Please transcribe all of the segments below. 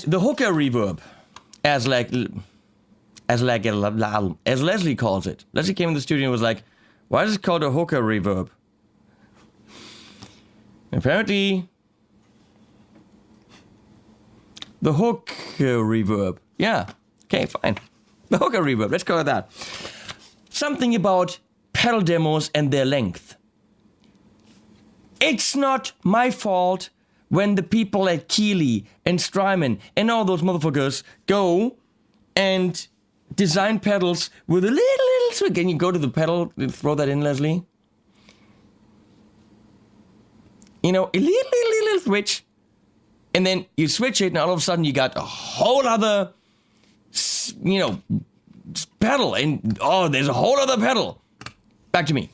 And the hooker reverb, as Leslie calls it. Leslie came in the studio and was like, why is it called a hooker reverb? Apparently, the hooker reverb. Yeah, okay, fine. The hooker reverb, let's call it that. Something about pedal demos and their length. It's not my fault when the people at Keeley and Strymon and all those motherfuckers go and design pedals with a little switch. Can you go to the pedal and throw that in, Leslie? You know, a little switch. And then you switch it and all of a sudden you got a whole other, you know, pedal. And oh, there's a whole other pedal. Back to me.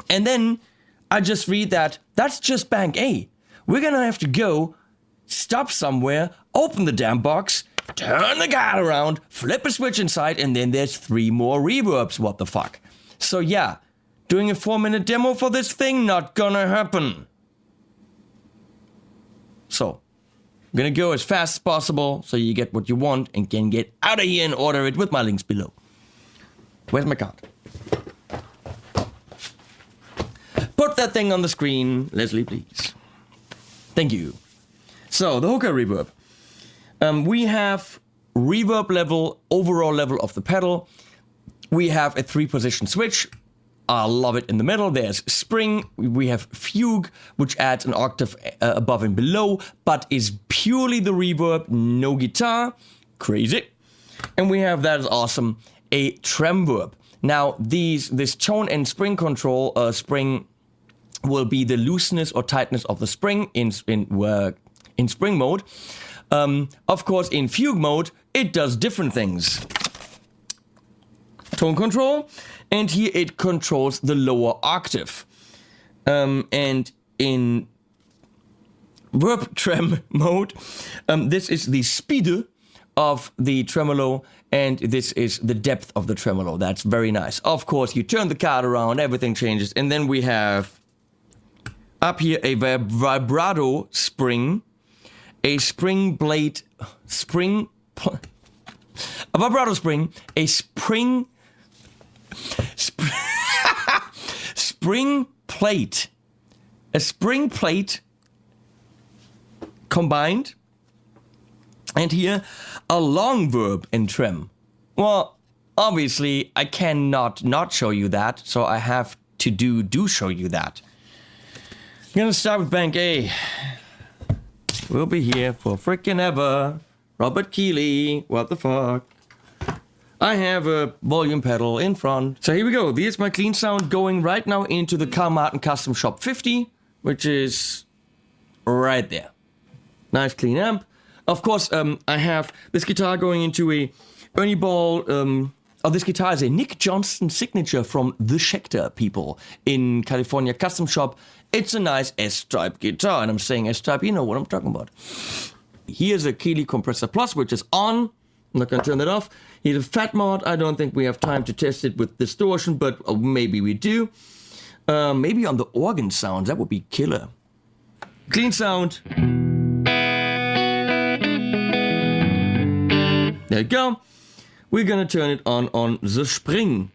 And then I just read that that's just bank A. We're gonna have to go, stop somewhere, open the damn box, turn the guide around, flip a switch inside, and then there's 3 more reverbs. What the fuck? So yeah, doing a 4-minute demo for this thing, not gonna happen. So, I'm gonna go as fast as possible so you get what you want and can get out of here and order it with my links below. Where's my card? Put that thing on the screen, Leslie, please. Thank you. So, the hooker reverb. We have reverb level, overall level of the pedal. We have a 3-position switch. I love it in the middle. There's spring. We have fugue, which adds an octave above and below, but is purely the reverb, no guitar. Crazy. And we have, that is awesome, a trem verb. Now, this tone and spring control, spring will be the looseness or tightness of the spring in spring mode. Of course, in fugue mode, it does different things. Tone control, and here it controls the lower octave. And in verb trem mode, this is the speed of the tremolo, and this is the depth of the tremolo. That's very nice. Of course, you turn the card around, everything changes, and then we have up here a vibrato spring, a spring blade, a vibrato spring, a spring plate, a spring plate combined, and here a long verb in trem. Well, obviously I cannot not show you that, so I have to do show you that. I'm gonna start with bank A. We'll be here for frickin' ever. Robert Keeley, what the fuck? I have a volume pedal in front. So here we go. Here's my clean sound going right now into the Carl Martin Custom Shop 50, which is right there. Nice clean amp. Of course, I have this guitar going into a Ernie Ball. This guitar is a Nick Johnston signature from the Schecter people in California Custom Shop. It's a nice S-type guitar, and I'm saying S-type, you know what I'm talking about. Here's a Keeley Compressor Plus, which is on. I'm not gonna turn that off. Here's a Fat Mod. I don't think we have time to test it with distortion, but maybe we do. Maybe on the organ sounds, that would be killer. Clean sound. There you go. We're gonna turn it on the spring.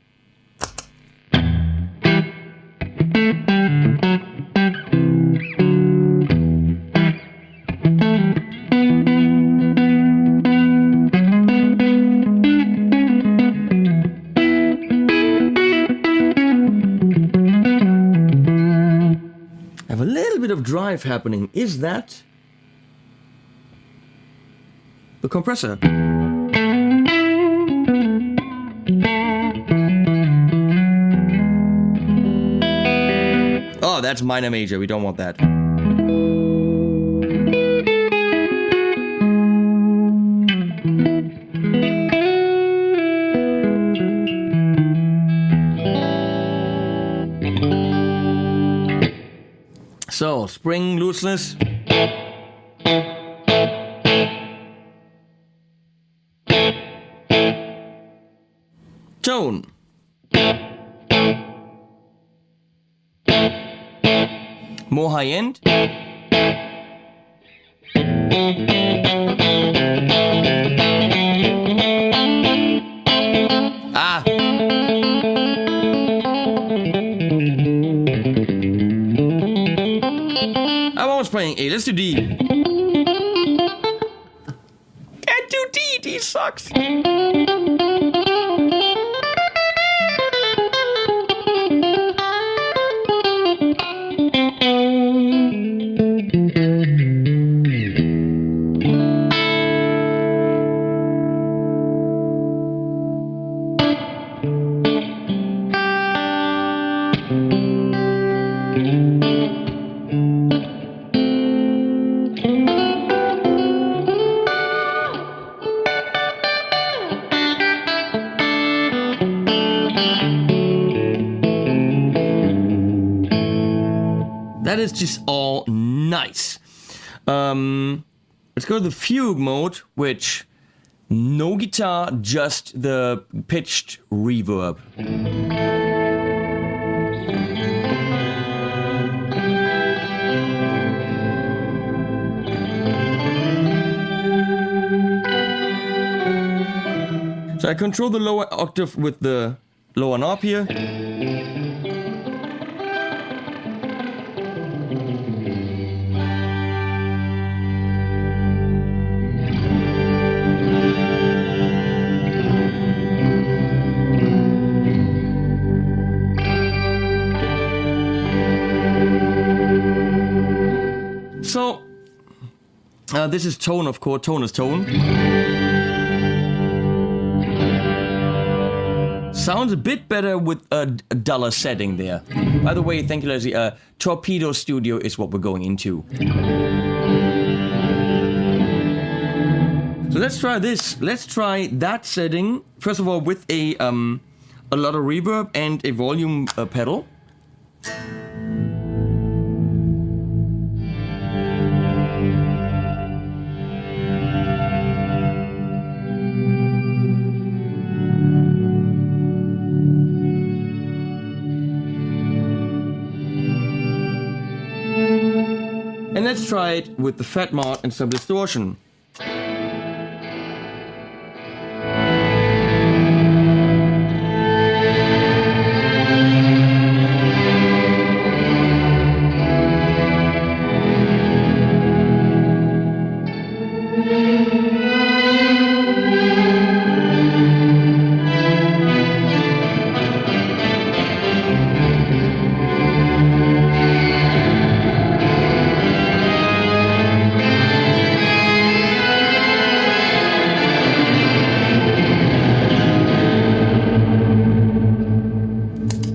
Have a little bit of drive happening. Is that the compressor? Oh, that's minor major. We don't want that. So, spring looseness. Tone. More high end. Let's do D. Can't do D. D sucks. That is just all nice. Let's go to the fugue mode, which no guitar, just the pitched reverb. So I control the lower octave with the lower knob here. So, this is tone, of course. Tone is tone. Sounds a bit better with a duller setting there. By the way, thank you, Leslie. Torpedo Studio is what we're going into. So let's try this. Let's try that setting. First of all, with a lot of reverb and a volume pedal. And let's try it with the fat mod and some distortion.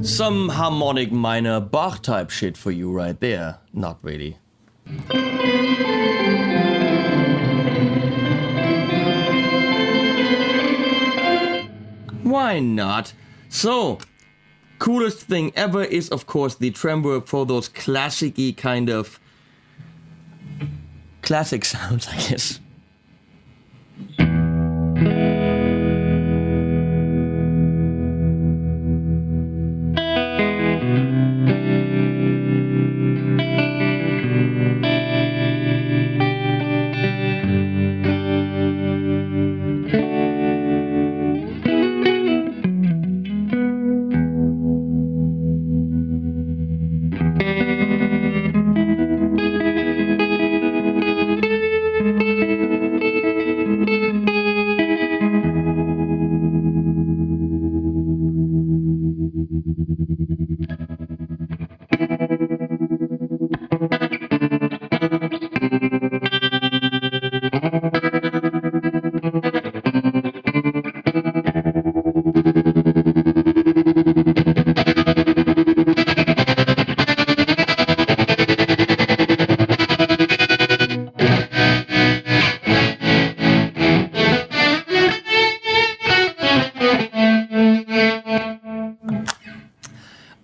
Some harmonic minor Bach type shit for you right there. Not really. Why not? So, coolest thing ever is of course the Trem verb for those classic-y kind of classic sounds, I guess.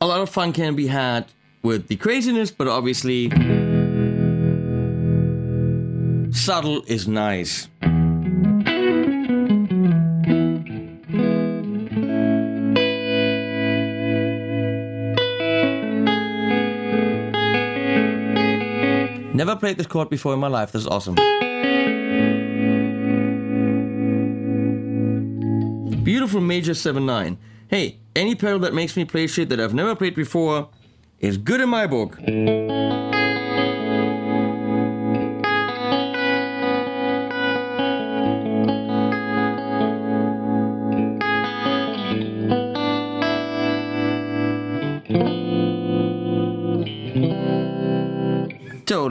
A lot of fun can be had with the craziness, but obviously subtle is nice. Never played this chord before in my life. This is awesome. Beautiful major 7/9. Hey, any pedal that makes me play shit that I've never played before is good in my book.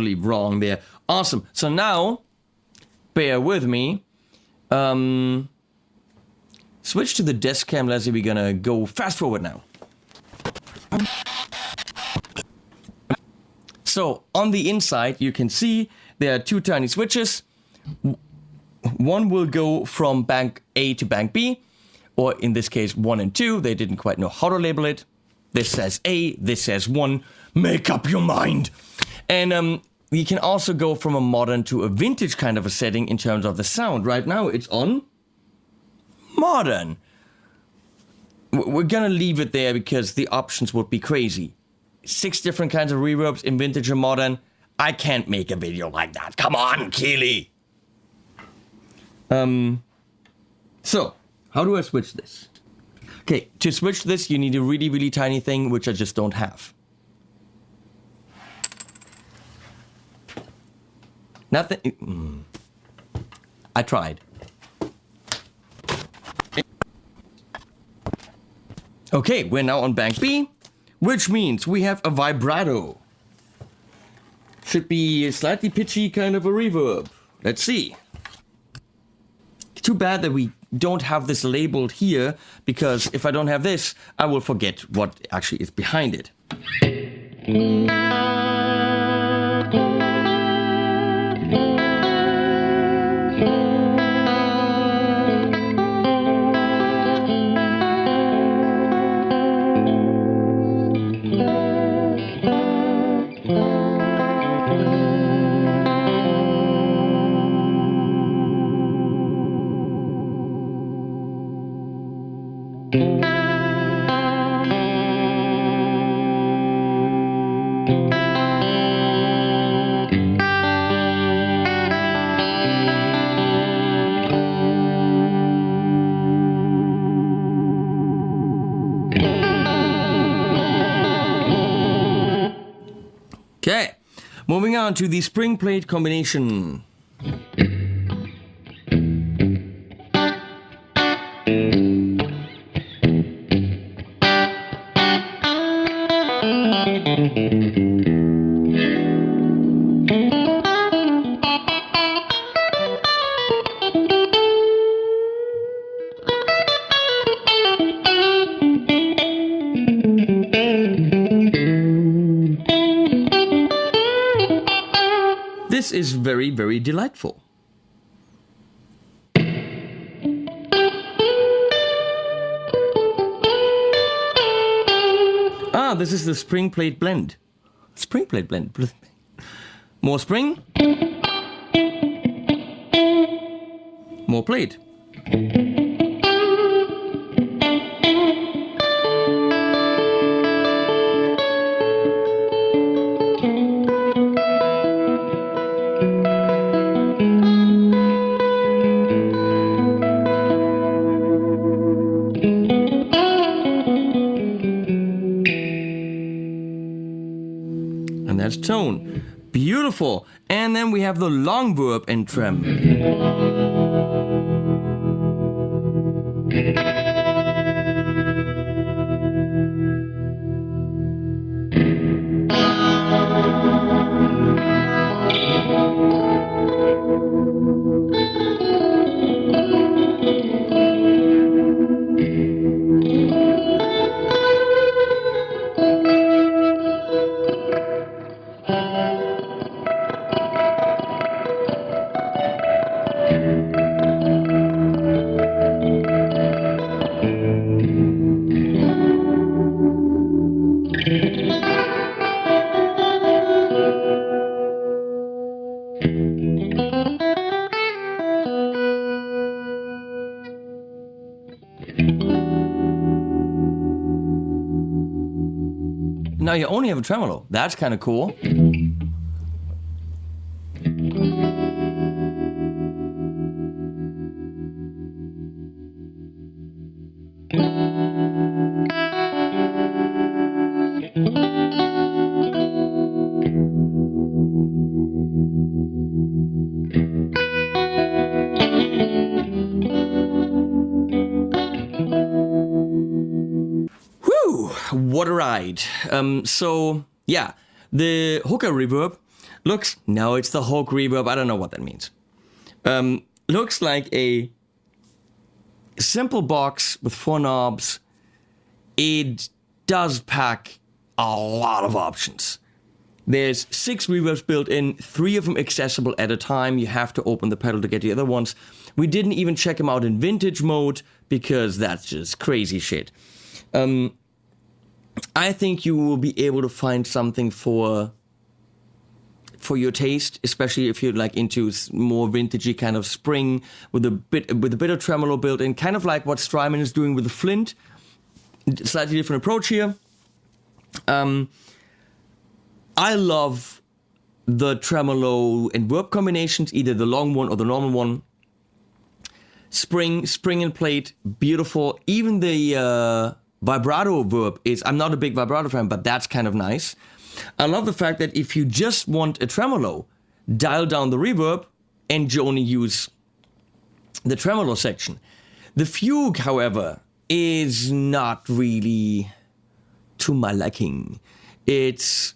totally wrong there. Awesome. So now, bear with me. Switch to the desk cam, Leslie. We're gonna go fast forward now. So on the inside, you can see there are two tiny switches. One will go from bank A to bank B, or in this case, 1 and 2. They didn't quite know how to label it. This says A, this says 1. Make up your mind. And you can also go from a modern to a vintage kind of a setting in terms of the sound. Right now, it's on modern. We're gonna leave it there because the options would be crazy. 6 different kinds of reverbs in vintage and modern. I can't make a video like that. Come on, Keeley. So, how do I switch this? Okay, to switch this, you need a really, really tiny thing, which I just don't have. Nothing. I tried. Okay, we're now on bank B, which means we have a vibrato. Should be a slightly pitchy kind of a reverb. Let's see. Too bad that we don't have this labeled here, because if I don't have this, I will forget what actually is behind it. Okay, moving on to the spring plate combination. This is very, very delightful. Ah, this is the spring plate blend. Spring plate blend. More spring. More plate. That's tone. Beautiful. And then we have the long verb and trem. Now you only have a tremolo. That's kind of cool. What a ride. So yeah, the Hooke Reverb No, it's the Hooke Reverb. I don't know what that means. Looks like a simple box with 4 knobs. It does pack a lot of options. There's 6 reverbs built in, 3 of them accessible at a time. You have to open the pedal to get the other ones. We didn't even check them out in vintage mode because that's just crazy shit. I think you will be able to find something for your taste, especially if you're like into more vintagey kind of spring with a bit of tremolo built in, kind of like what Strymon is doing with the Flint. Slightly different approach here. I love the tremolo and verb combinations, either the long one or the normal one. Spring and plate, beautiful. Even the vibrato verb is, I'm not a big vibrato fan, but that's kind of nice. I love the fact that if you just want a tremolo, dial down the reverb and you only use the tremolo section. The Fugue, however, is not really to my liking. It's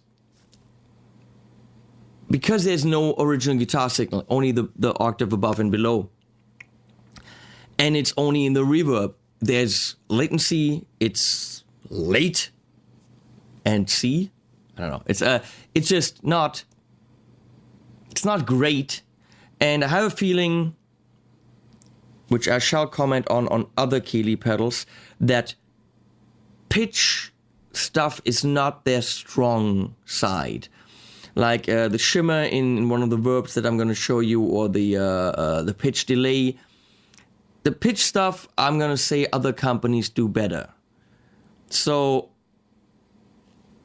because there's no original guitar signal, only the octave above and below. And it's only in the reverb. There's latency, it's late, and C. I don't know. It's just not. It's not great, and I have a feeling, which I shall comment on other Keeley pedals, that pitch stuff is not their strong side. Like the shimmer in one of the verbs that I'm going to show you, or the pitch delay. The pitch stuff, I'm going to say other companies do better. So,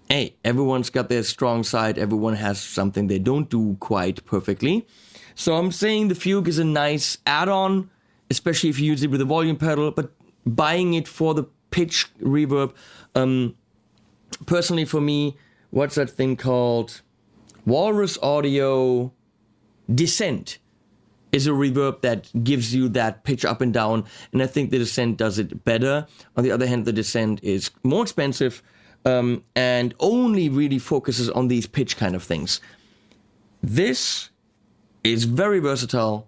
hey, everyone's got their strong side. Everyone has something they don't do quite perfectly. So I'm saying the Fugue is a nice add-on, especially if you use it with a volume pedal, but buying it for the pitch reverb, personally for me, what's that thing called? Walrus Audio Descent is a reverb that gives you that pitch up and down, and I think the Descent does it better. On the other hand, the Descent is more expensive and only really focuses on these pitch kind of things. This is very versatile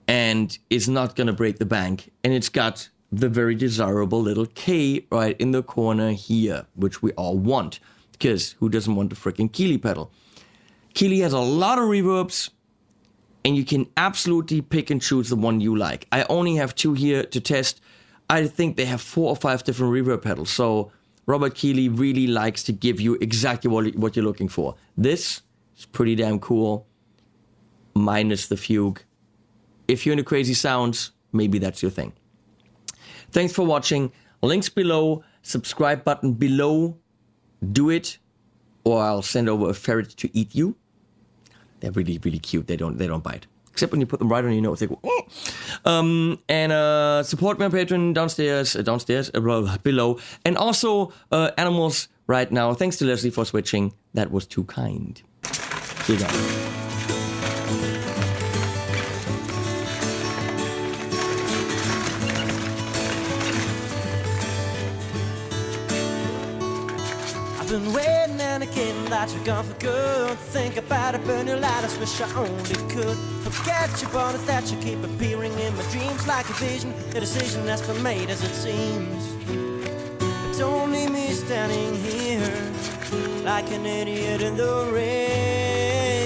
and is not going to break the bank, and it's got the very desirable little K right in the corner here, which we all want, because who doesn't want a freaking Keeley pedal? Keeley has a lot of reverbs, and you can absolutely pick and choose the one you like. I only have 2 here to test. I think they have 4 or 5 different reverb pedals, so Robert Keeley really likes to give you exactly what you're looking for. This is pretty damn cool, minus the Fugue. If you're into crazy sounds, maybe that's your thing. Thanks for watching. Links below, subscribe button below. Do it, or I'll send over a ferret to eat you. They're really, really cute. They don't bite. Except when you put them right on your nose, they go, oh! And support me on Patreon downstairs, below. And also, animals right now. Thanks to Leslie for switching. That was too kind. See you guys. Been waiting and again that you're gone for good. Think about it, burn your lighters, wish I only could forget your bonus that you keep appearing in my dreams like a vision, a decision that's been made as it seems. It's only me standing here like an idiot in the rain.